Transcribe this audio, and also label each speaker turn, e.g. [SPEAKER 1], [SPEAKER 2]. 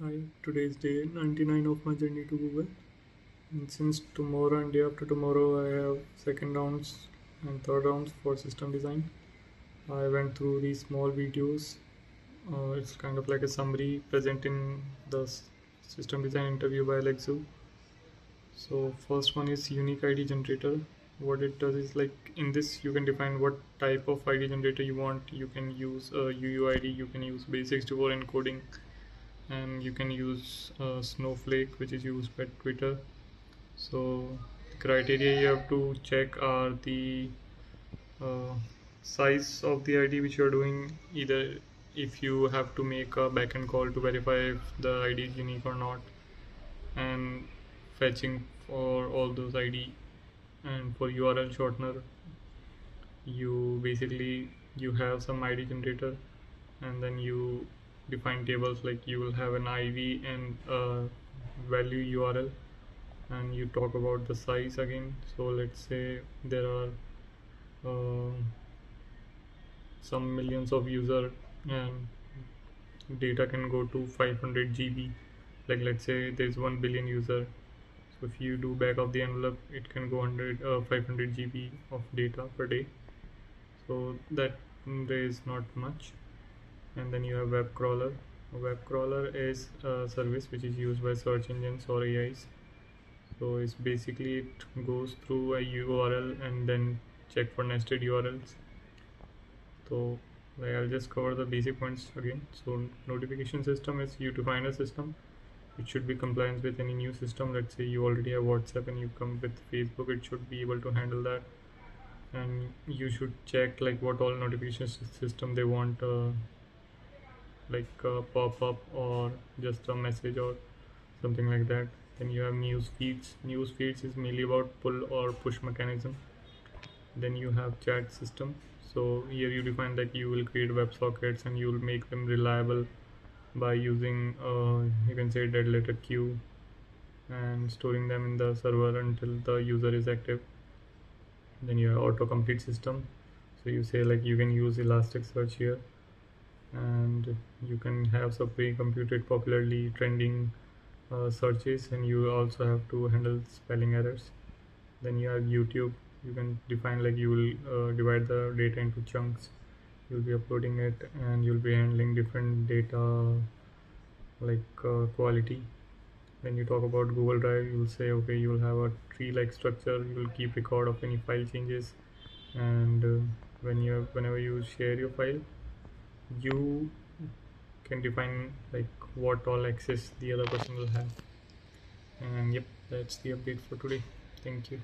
[SPEAKER 1] Hi, today is day 99 of my journey to Google. And since tomorrow and day after tomorrow, I have second rounds and third rounds for system design. I went through these small videos. It's kind of like a summary presenting the system design interview by Alexu. So first one is unique ID generator. What it does is like in this you can define what type of ID generator you want. You can use UUID, you can use base64 encoding, and you can use Snowflake, which is used by Twitter. So the criteria you have to check are the uh, size of the ID which you are doing, either if you have to make a backend call to verify if the ID is unique or not, and fetching for all those ID. And for URL shortener, you basically you have some ID generator, and then you define tables like you will have an IV and a value URL, and you talk about the size again. So let's say there are uh, some millions of user, and data can go to 500 GB. Like let's say there's 1 billion user, so if you do back of the envelope, it can go 500 GB of data per day. So that there is not much. And then you have web crawler. A web crawler is a service which is used by search engines or AIs. So it's basically it goes through a URL and then check for nested URLs. So like I'll just cover the basic points again. So notification system is you define a system. It should be compliant with any new system. Let's say you already have WhatsApp and you come with Facebook, it should be able to handle that. And you should check like what all notification system they want, like a pop-up or just a message or something like that. Then you have news feeds. News feeds is mainly about pull or push mechanism. Then you have chat system. So here you define that you will create WebSockets and you will make them reliable by using you can say dead letter queue and storing them in the server until the user is active. Then you have autocomplete system. So you say like you can use Elasticsearch here, and you can have some pre-computed popularly trending searches, and you also have to handle spelling errors. Then you have YouTube. You can define like you will divide the data into chunks. You'll be uploading it and you'll be handling different data like quality. When you talk about Google Drive, you'll say okay, you'll have a tree like structure. You'll keep record of any file changes, and whenever you share your file, you can define like what all access the other person will have. And yep, that's the update for today. Thank you.